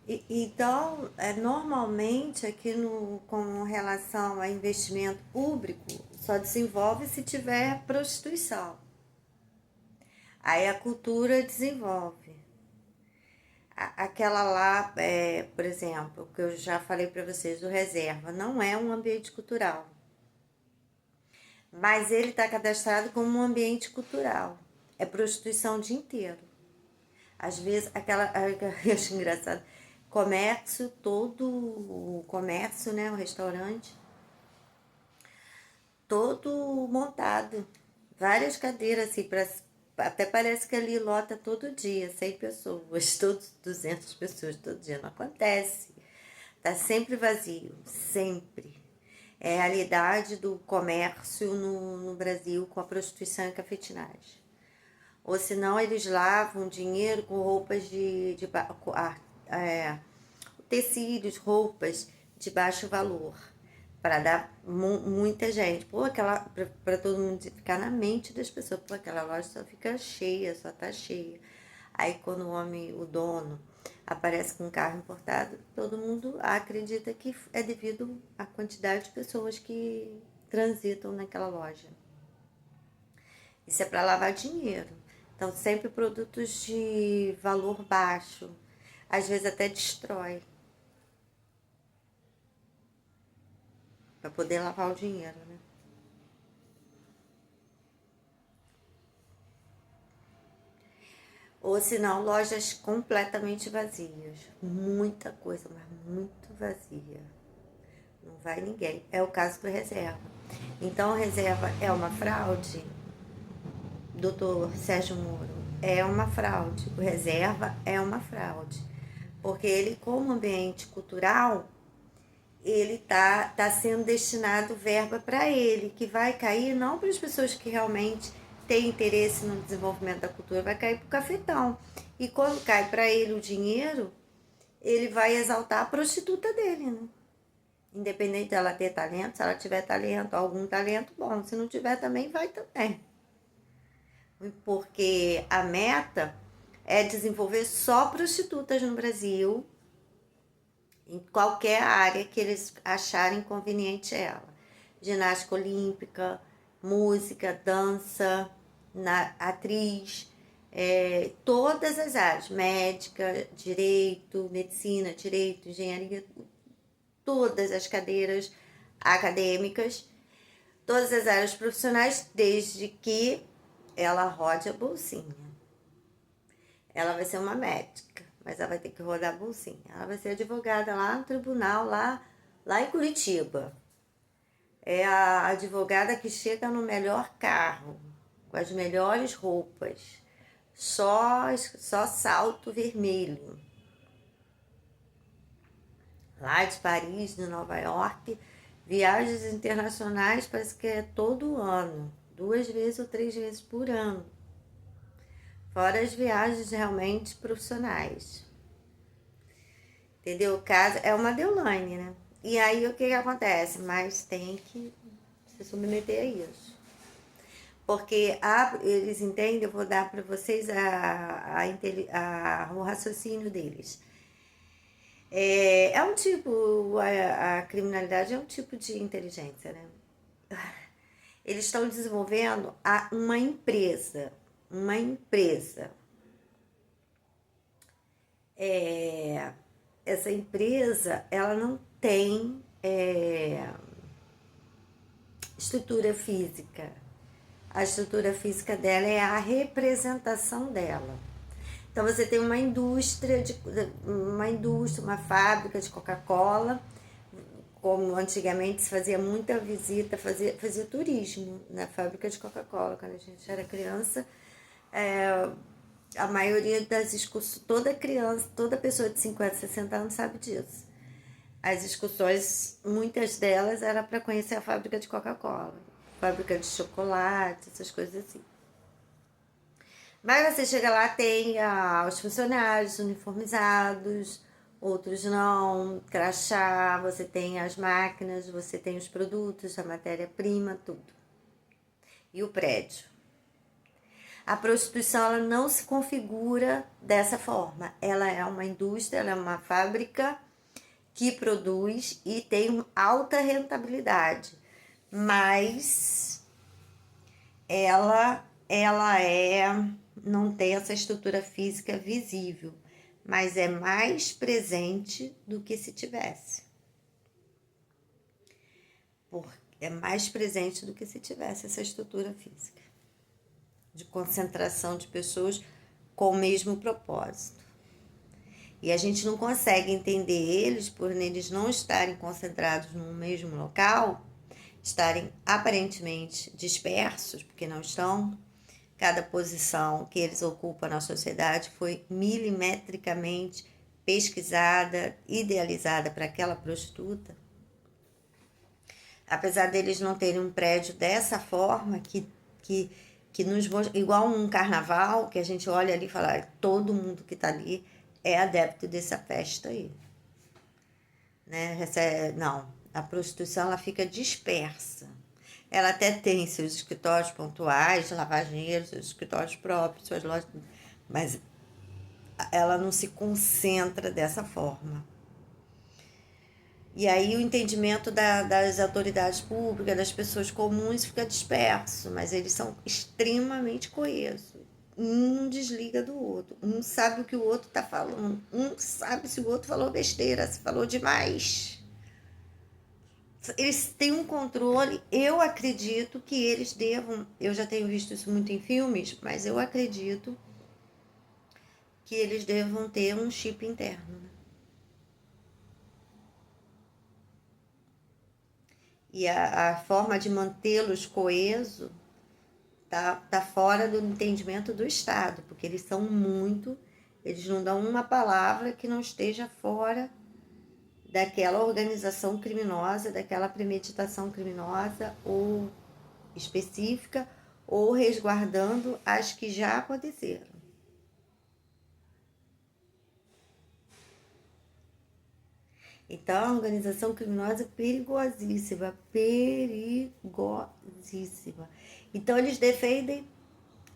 Então, normalmente aqui com relação a investimento público, só desenvolve se tiver prostituição. Aí a cultura desenvolve. Aquela lá, por exemplo, que eu já falei para vocês, o reserva, não é um ambiente cultural. Mas ele está cadastrado como um ambiente cultural. É prostituição o dia inteiro. Às vezes, eu acho engraçado, comércio, todo o comércio, né, o restaurante, todo montado. Várias cadeiras, assim, até parece que ali lota todo dia, 100 pessoas, todos 200 pessoas todo dia. Não acontece. Tá sempre vazio, sempre. É a realidade do comércio no Brasil com a prostituição e a cafetinagem. Ou senão eles lavam dinheiro com roupas é, tecidos, roupas de baixo valor, para dar muita gente. Pô, para todo mundo ficar na mente das pessoas, pô, aquela loja só fica cheia, só tá cheia. Aí quando o dono, aparece com um carro importado, todo mundo acredita que é devido à quantidade de pessoas que transitam naquela loja. Isso é para lavar dinheiro. Então, sempre produtos de valor baixo. Às vezes até destrói. Para poder lavar o dinheiro, né? Ou senão, lojas completamente vazias. Muita coisa, mas muito vazia. Não vai ninguém. É o caso do reserva. Então, a reserva é uma fraude? Doutor Sérgio Moro, é uma fraude. O reserva é uma fraude. Porque ele, como ambiente cultural, ele tá sendo destinado verba para ele, que vai cair não para as pessoas que realmente têm interesse no desenvolvimento da cultura, vai cair para o cafetão. E quando cai para ele o dinheiro, ele vai exaltar a prostituta dele, né? Independente dela ter talento, se ela tiver talento, algum talento, bom. Se não tiver também, vai também. Porque a meta é desenvolver só prostitutas no Brasil, em qualquer área que eles acharem conveniente ela. Ginástica olímpica, música, dança, atriz, todas as áreas, médica, direito, engenharia, todas as cadeiras acadêmicas, todas as áreas profissionais, desde que ela rode a bolsinha. Ela vai ser uma médica, mas ela vai ter que rodar a bolsinha. Ela vai ser advogada lá no tribunal, lá em Curitiba. É a advogada que chega no melhor carro, com as melhores roupas, só salto vermelho. Lá de Paris, de Nova York, viagens internacionais parece que é todo ano, 2 vezes ou 3 vezes por ano. Fora as viagens realmente profissionais. Entendeu? O caso é uma Deolane, né? E aí o que acontece? Mas tem que se submeter a isso. Porque eles entendem, eu vou dar para vocês o raciocínio deles. É um tipo, a criminalidade é um tipo de inteligência, né? Eles estão desenvolvendo uma empresa. Uma empresa. Essa empresa, ela não tem estrutura física. A estrutura física dela é a representação dela. Então você tem uma fábrica de Coca-Cola, como antigamente se fazia muita visita, fazia turismo na fábrica de Coca-Cola quando a gente era criança. A maioria das excursões, toda criança, toda pessoa de 50, 60 anos sabe disso. As excursões, muitas delas era para conhecer a fábrica de Coca-Cola, fábrica de chocolate, essas coisas assim. Mas você chega lá, tem os funcionários uniformizados, outros não, crachá, você tem as máquinas, você tem os produtos, a matéria-prima, tudo. E o prédio. A prostituição ela não se configura dessa forma. Ela é uma indústria, ela é uma fábrica que produz e tem alta rentabilidade, mas ela não tem essa estrutura física visível, mas é mais presente do que se tivesse. É mais presente do que se tivesse essa estrutura física de concentração de pessoas com o mesmo propósito. E a gente não consegue entender eles por eles não estarem concentrados no mesmo local, estarem aparentemente dispersos, porque não estão. Cada posição que eles ocupam na sociedade foi milimetricamente pesquisada, idealizada para aquela prostituta. Apesar deles não terem um prédio dessa forma, que nos igual um carnaval, que a gente olha ali e fala, todo mundo que está ali é adepto dessa festa aí. Né? Não, a prostituição ela fica dispersa. Ela até tem seus escritórios pontuais, lavageiros, seus escritórios próprios, suas lojas, mas ela não se concentra dessa forma. E aí o entendimento das autoridades públicas, das pessoas comuns, fica disperso, mas eles são extremamente coesos. Um desliga do outro, um sabe o que o outro está falando, um sabe se o outro falou besteira, se falou demais. Eles têm um controle, eu acredito que eles devam, eu já tenho visto isso muito em filmes, mas eu acredito que eles devam ter um chip interno. Né? E a forma de mantê-los coesos tá fora do entendimento do Estado, porque eles são eles não dão uma palavra que não esteja fora daquela organização criminosa, daquela premeditação criminosa ou específica, ou resguardando as que já aconteceram. Então, a organização criminosa é perigosíssima, perigosíssima. Então, eles defendem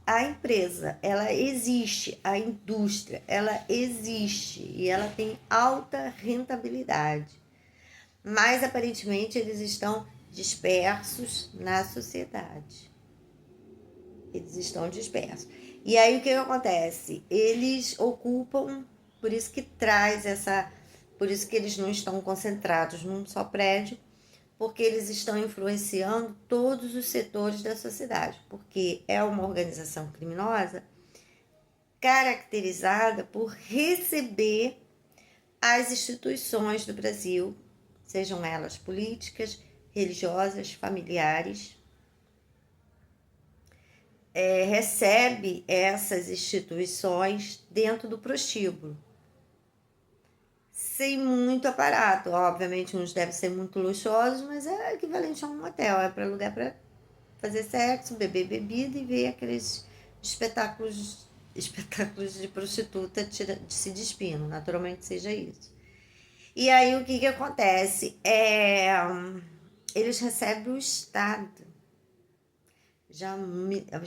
a empresa, ela existe, a indústria, ela existe e ela tem alta rentabilidade. Mas, aparentemente, eles estão dispersos na sociedade. Eles estão dispersos. E aí, o que acontece? Eles ocupam, por isso que traz essa... Por isso que eles não estão concentrados num só prédio, porque eles estão influenciando todos os setores da sociedade, porque é uma organização criminosa caracterizada por receber as instituições do Brasil, sejam elas políticas, religiosas, familiares, recebe essas instituições dentro do prostíbulo. Sem muito aparato, obviamente uns devem ser muito luxuosos, mas é equivalente a um hotel, é para lugar para fazer sexo, beber bebida e ver aqueles espetáculos de prostituta se despindo, naturalmente seja isso. E aí o que acontece? Eles recebem o Estado, já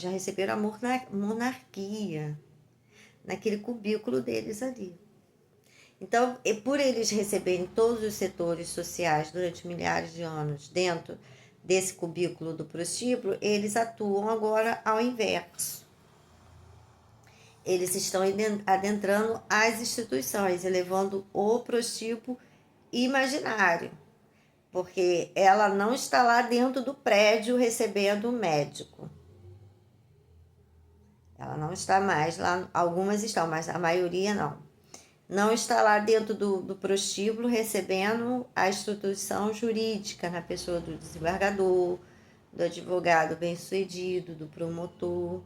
receberam a monarquia naquele cubículo deles ali. Então, por eles receberem todos os setores sociais durante milhares de anos dentro desse cubículo do prostíbulo, eles atuam agora ao inverso. Eles estão adentrando as instituições, elevando o prostíbulo imaginário, porque ela não está lá dentro do prédio recebendo o médico. Ela não está mais lá, algumas estão, mas a maioria não. Não está lá dentro do prostíbulo recebendo a instituição jurídica na pessoa do desembargador, do advogado bem-sucedido, do promotor,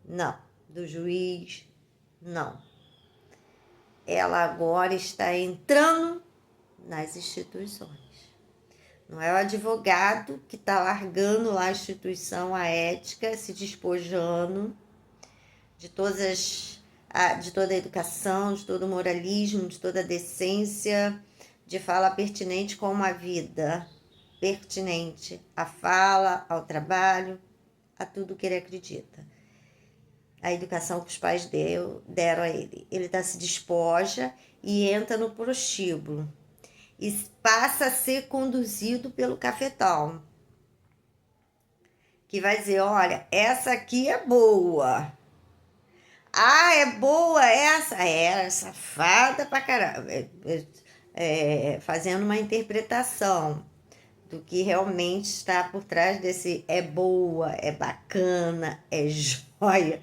não, do juiz, não. Ela agora está entrando nas instituições. Não é o advogado que está largando lá a instituição, a ética, se despojando de toda a educação, de todo o moralismo, de toda a decência, de fala pertinente com uma vida pertinente à fala, ao trabalho, a tudo que ele acredita. a educação que os pais deram a ele. Ele se despoja e entra no prostíbulo. E passa a ser conduzido pelo cafetão. Que vai dizer, olha, essa aqui é boa. Ah, é boa essa? É safada pra caramba. Fazendo uma interpretação do que realmente está por trás desse é boa, é bacana, é joia,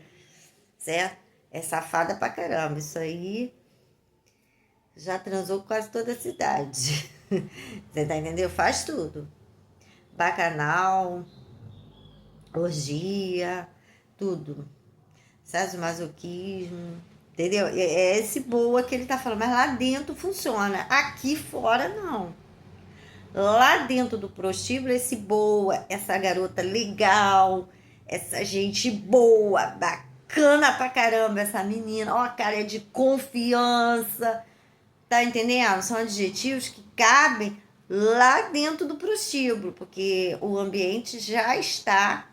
certo? É safada pra caramba. Isso aí já transou com quase toda a cidade. Você tá entendendo? Faz tudo. Bacanal, orgia, tudo. Sadomasoquismo, entendeu? É esse boa que ele tá falando, mas lá dentro funciona. Aqui fora, não. Lá dentro do prostíbulo, esse boa, essa garota legal, essa gente boa, bacana pra caramba, essa menina, ó, cara, é de confiança, tá entendendo? São adjetivos que cabem lá dentro do prostíbulo, porque o ambiente já está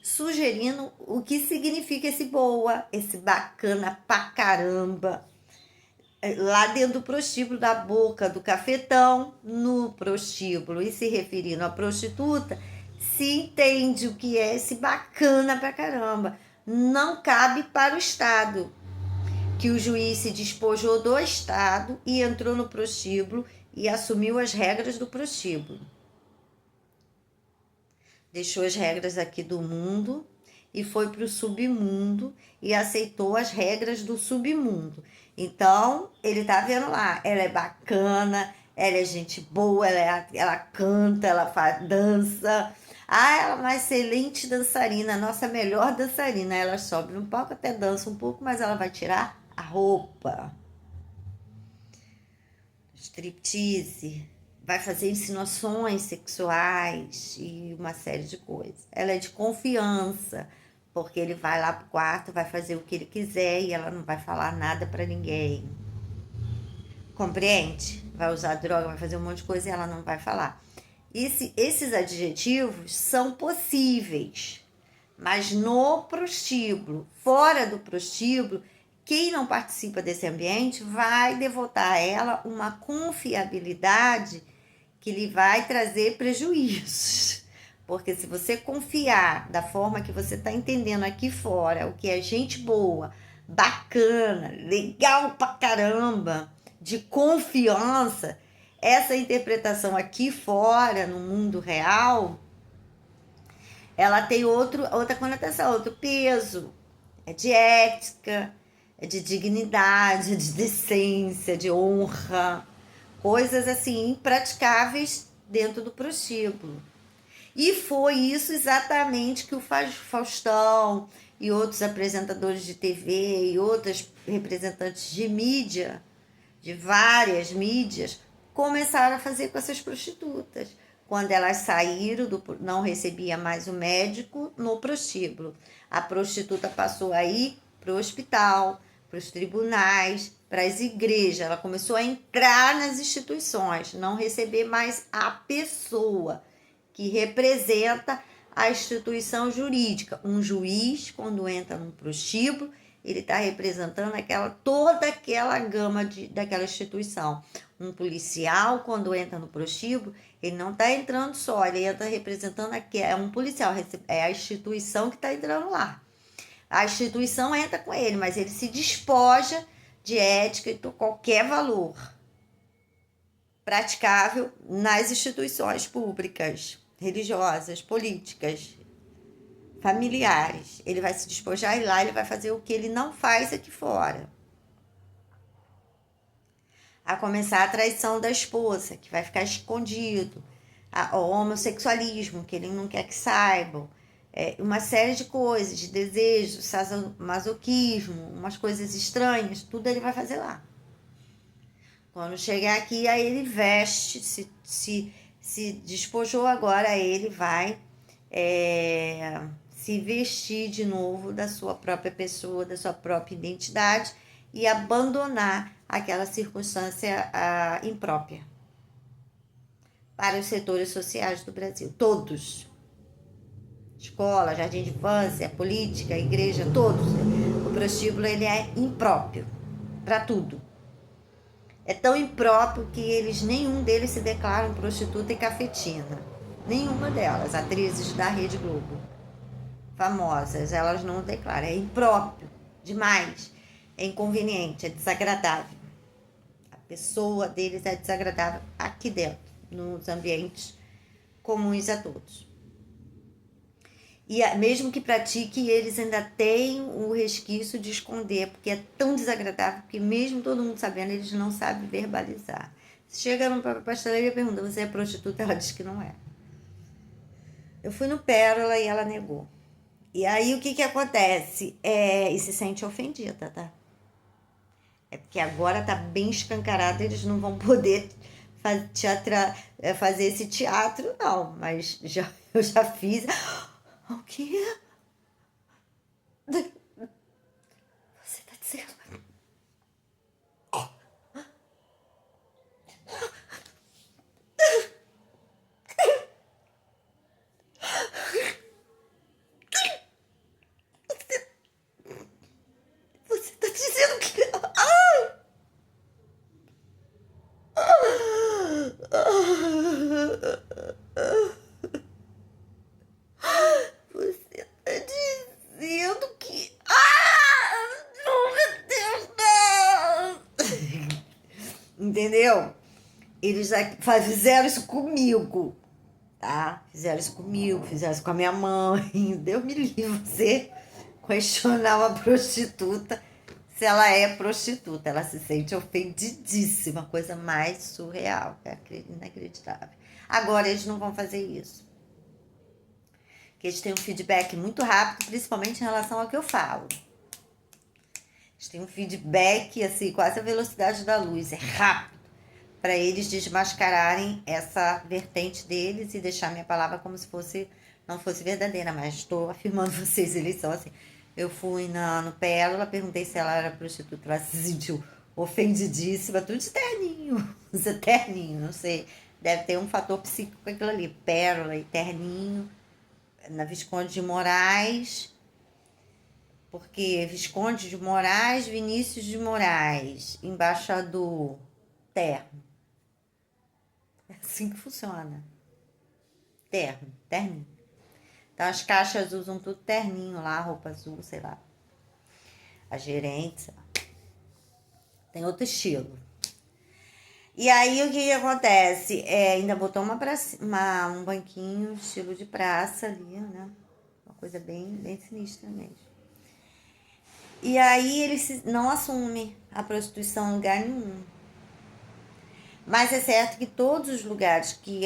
sugerindo o que significa esse boa, esse bacana pra caramba. Lá dentro do prostíbulo, da boca do cafetão, no prostíbulo, e se referindo à prostituta, se entende o que é esse bacana pra caramba. Não cabe para o Estado, que o juiz se despojou do Estado e entrou no prostíbulo e assumiu as regras do prostíbulo. Deixou as regras aqui do mundo e foi para o submundo e aceitou as regras do submundo. Então, ele tá vendo lá, ela é bacana, ela é gente boa, ela canta, ela faz dança. Ah, ela é uma excelente dançarina, nossa melhor dançarina. Ela sobe no palco, até dança um pouco, mas ela vai tirar a roupa. Striptease, vai fazer insinuações sexuais e uma série de coisas. Ela é de confiança, porque ele vai lá pro quarto, vai fazer o que ele quiser e ela não vai falar nada para ninguém. Compreende? Vai usar droga, vai fazer um monte de coisa e ela não vai falar. Esses adjetivos são possíveis, mas no prostíbulo, fora do prostíbulo, quem não participa desse ambiente vai devotar a ela uma confiabilidade que lhe vai trazer prejuízos. Porque se você confiar da forma que você está entendendo aqui fora, o que é gente boa, bacana, legal pra caramba, de confiança, essa interpretação aqui fora, no mundo real, ela tem outra conotação, outro peso. É de ética, é de dignidade, de decência, de honra. Coisas assim impraticáveis dentro do prostíbulo. E foi isso exatamente que o Faustão e outros apresentadores de TV e outros representantes de mídia, de várias mídias, começaram a fazer com essas prostitutas. Quando elas saíram, não recebia mais o médico no prostíbulo. A prostituta passou a ir para o hospital, para os tribunais, para as igrejas. Ela começou a entrar nas instituições, não receber mais a pessoa que representa a instituição jurídica. Um juiz, quando entra num prostíbulo, ele está representando toda aquela gama daquela instituição. Um policial, quando entra no prostíbulo, ele não está entrando só, ele entra representando é um policial, é a instituição que está entrando lá. A instituição entra com ele, mas ele se despoja de ética e de qualquer valor praticável nas instituições públicas, religiosas, políticas, familiares. Ele vai se despojar e lá ele vai fazer o que ele não faz aqui fora. A começar a traição da esposa, que vai ficar escondido. O homossexualismo, que ele não quer que saibam. Uma série de coisas, de desejos, masoquismo, umas coisas estranhas, tudo ele vai fazer lá. Quando chegar aqui, aí ele veste, se despojou agora, aí ele vai se vestir de novo da sua própria pessoa, da sua própria identidade e abandonar aquela circunstância imprópria para os setores sociais do Brasil, todos. Escola, jardim de infância, política, igreja, todos. prostíbulo ele é impróprio para tudo. É tão impróprio que nenhum deles se declaram prostituta e cafetina. Nenhuma delas, atrizes da Rede Globo, famosas, elas não declaram. É impróprio demais, é inconveniente, é desagradável. A pessoa deles é desagradável aqui dentro, nos ambientes comuns a todos. E mesmo que pratique, eles ainda têm o resquício de esconder, porque é tão desagradável que mesmo todo mundo sabendo, eles não sabem verbalizar. Chega numa pastelaria e pergunta, você é prostituta? Ela diz que não é. Eu fui no Pérola e ela negou. E aí o que acontece? E se sente ofendida, tá? É porque agora tá bem escancarado, eles não vão poder fazer esse teatro, não. Mas eu já fiz... O quê? Você tá dizendo? Você tá dizendo que... Você tá dizendo que... Não, meu Deus, não! Entendeu? Eles já fizeram isso comigo, tá? Fizeram isso comigo, fizeram isso com a minha mãe. Deus me livre você questionar uma prostituta se ela é prostituta. Ela se sente ofendidíssima, coisa mais surreal, é inacreditável. Agora eles não vão fazer isso. Porque eles têm um feedback muito rápido, principalmente em relação ao que eu falo. Eles têm um feedback, assim, quase a velocidade da luz. É rápido. Para eles desmascararem essa vertente deles e deixar minha palavra como se não fosse verdadeira. Mas estou afirmando vocês, eles são assim. Eu fui no Pérola, perguntei se ela era prostituta. Ela se sentiu ofendidíssima, tudo de terninho. Usa terninho, não sei. Deve ter um fator psíquico com aquilo ali. Pérola e terninho. Na Visconde de Moraes, porque Visconde de Moraes, Vinícius de Moraes, embaixador, terno. É assim que funciona. Terninho. Então as caixas usam tudo terninho lá, roupa azul, sei lá. A gerente, sei lá. Tem outro estilo. E aí o que acontece? Ainda botou um banquinho, estilo de praça ali, né? Uma coisa bem, bem sinistra mesmo. E aí eles não assumem a prostituição em lugar nenhum. Mas é certo que todos os lugares que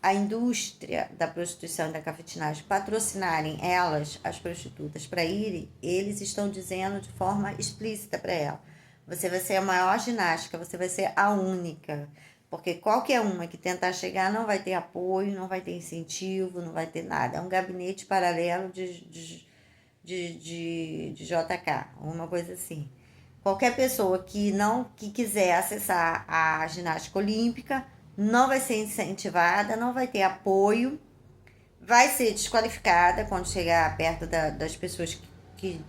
a indústria da prostituição e da cafetinagem patrocinarem elas, as prostitutas, para irem, eles estão dizendo de forma explícita para ela: você vai ser a maior ginástica, você vai ser a única. Porque qualquer uma que tentar chegar não vai ter apoio, não vai ter incentivo, não vai ter nada. É um gabinete paralelo de JK, uma coisa assim. Qualquer pessoa que quiser acessar a ginástica olímpica não vai ser incentivada, não vai ter apoio, vai ser desqualificada quando chegar perto das pessoas que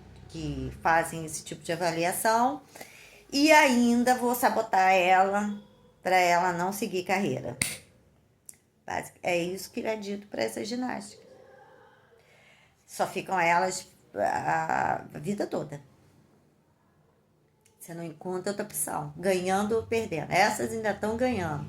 fazem esse tipo de avaliação, e ainda vou sabotar ela para ela não seguir carreira. É isso que é dito para essa ginástica. Só ficam elas a vida toda. Você não encontra outra opção, ganhando ou perdendo. Essas ainda estão ganhando.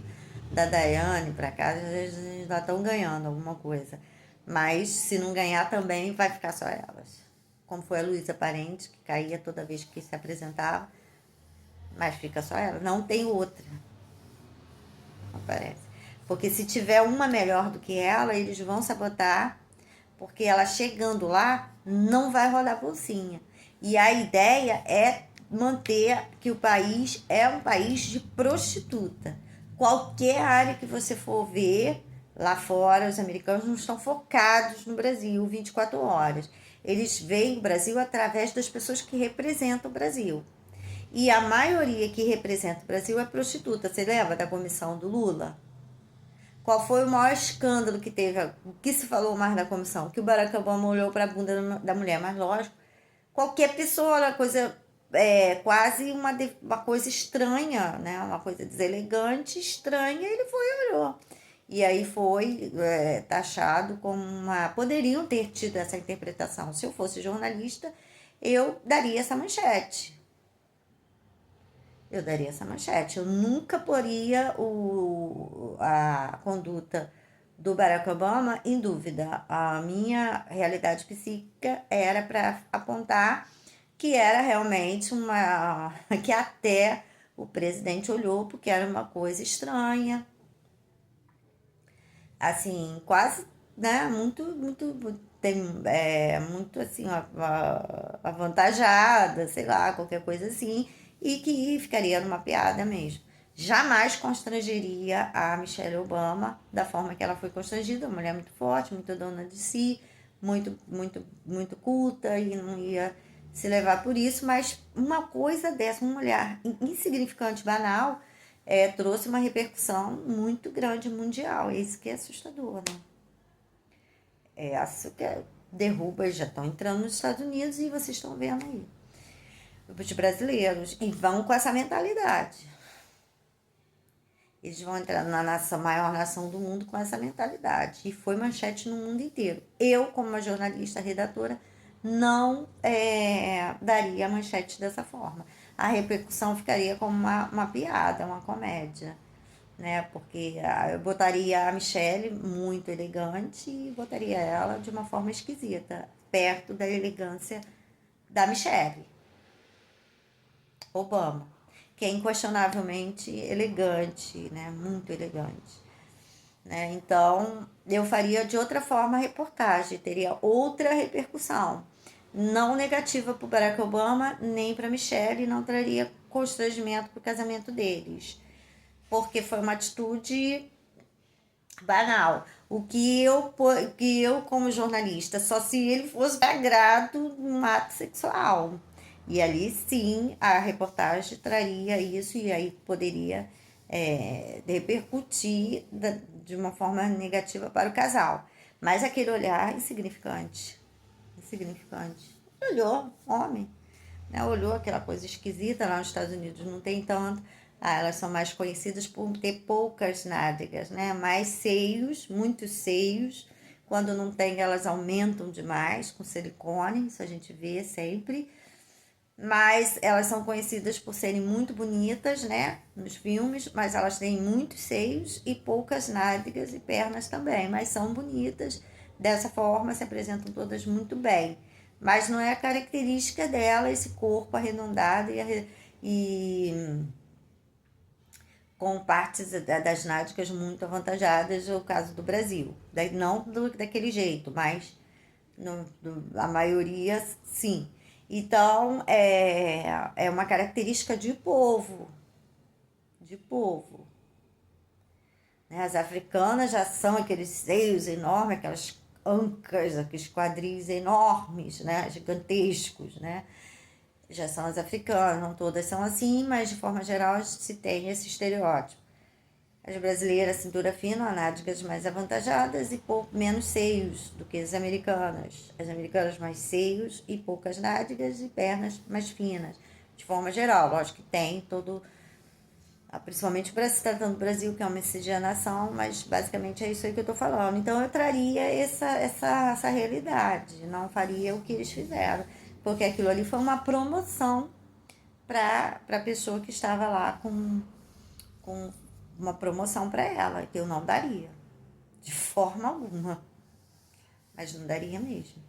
Da Daiane para cá, ainda estão ganhando alguma coisa. Mas se não ganhar também, vai ficar só elas. Como foi a Luísa Parente, que caía toda vez que se apresentava. Mas fica só ela. Não tem outra. Não parece. Porque se tiver uma melhor do que ela, eles vão sabotar. Porque ela chegando lá, não vai rodar bolsinha. E a ideia é manter que o país é um país de prostituta. Qualquer área que você for ver lá fora, os americanos não estão focados no Brasil 24 horas. Eles veem o Brasil através das pessoas que representam o Brasil. E a maioria que representa o Brasil é prostituta. Você lembra da comissão do Lula? Qual foi o maior escândalo que teve? O que se falou mais da comissão? Que o Barack Obama olhou para a bunda da mulher, mas lógico, qualquer pessoa, uma coisa quase uma coisa estranha, né? Uma coisa deselegante, estranha, ele foi e olhou. E aí foi taxado como uma. Poderiam ter tido essa interpretação. Se eu fosse jornalista, eu daria essa manchete. Eu daria essa manchete. Eu nunca poria a conduta do Barack Obama em dúvida. A minha realidade psíquica era para apontar que era realmente uma. Que até o presidente olhou porque era uma coisa estranha. Assim, quase, né? Muito assim, avantajada, sei lá, qualquer coisa assim, e que ficaria numa piada mesmo. Jamais constrangeria a Michelle Obama da forma que ela foi constrangida, uma mulher muito forte, muito dona de si, muito culta e não ia se levar por isso, mas uma coisa dessa, uma mulher insignificante, banal, trouxe uma repercussão muito grande mundial. É isso que é assustador, né? É isso que derruba, já estão entrando nos Estados Unidos e vocês estão vendo aí. Os brasileiros. E vão com essa mentalidade. Eles vão entrar na maior nação do mundo com essa mentalidade. E foi manchete no mundo inteiro. Eu, como uma jornalista, redatora, não daria a manchete dessa forma. A repercussão ficaria como uma piada, uma comédia, né? Porque eu botaria a Michelle muito elegante e botaria ela de uma forma esquisita, perto da elegância da Michelle Obama, que é inquestionavelmente elegante, né? Muito elegante. Né? Então, eu faria de outra forma a reportagem, teria outra repercussão. Não negativa para o Barack Obama, nem para Michelle, não traria constrangimento para o casamento deles. Porque foi uma atitude banal. O que eu, como jornalista, só se ele fosse agrado um ato sexual. E ali sim a reportagem traria isso e aí poderia repercutir de uma forma negativa para o casal. Mas aquele olhar insignificante. Insignificante. Olhou, homem. Né? Olhou aquela coisa esquisita, lá nos Estados Unidos não tem tanto. Elas são mais conhecidas por ter poucas nádegas, né? Mais seios, muitos seios. Quando não tem, elas aumentam demais com silicone, isso a gente vê sempre. Mas elas são conhecidas por serem muito bonitas, né? Nos filmes, mas elas têm muitos seios e poucas nádegas e pernas também, mas são bonitas. Dessa forma, se apresentam todas muito bem. Mas não é a característica dela esse corpo arredondado e com partes das nádegas muito avantajadas, o caso do Brasil. Não daquele jeito, mas a maioria sim. Então, é uma característica de povo. De povo. Né? As africanas já são aqueles seios enormes, aquelas ancas, aqueles quadris enormes, né? Gigantescos, né? Já são as africanas, não todas são assim, mas de forma geral se tem esse estereótipo. As brasileiras, cintura fina, nádegas mais avantajadas e menos seios do que as americanas. As americanas mais seios e poucas nádegas e pernas mais finas. De forma geral, lógico que tem todo... Principalmente para se tratando do Brasil, que é uma miscigenação, mas basicamente é isso aí que eu estou falando. Então eu traria essa realidade, não faria o que eles fizeram. Porque aquilo ali foi uma promoção para a pessoa que estava lá com uma promoção para ela, que eu não daria, de forma alguma, mas não daria mesmo.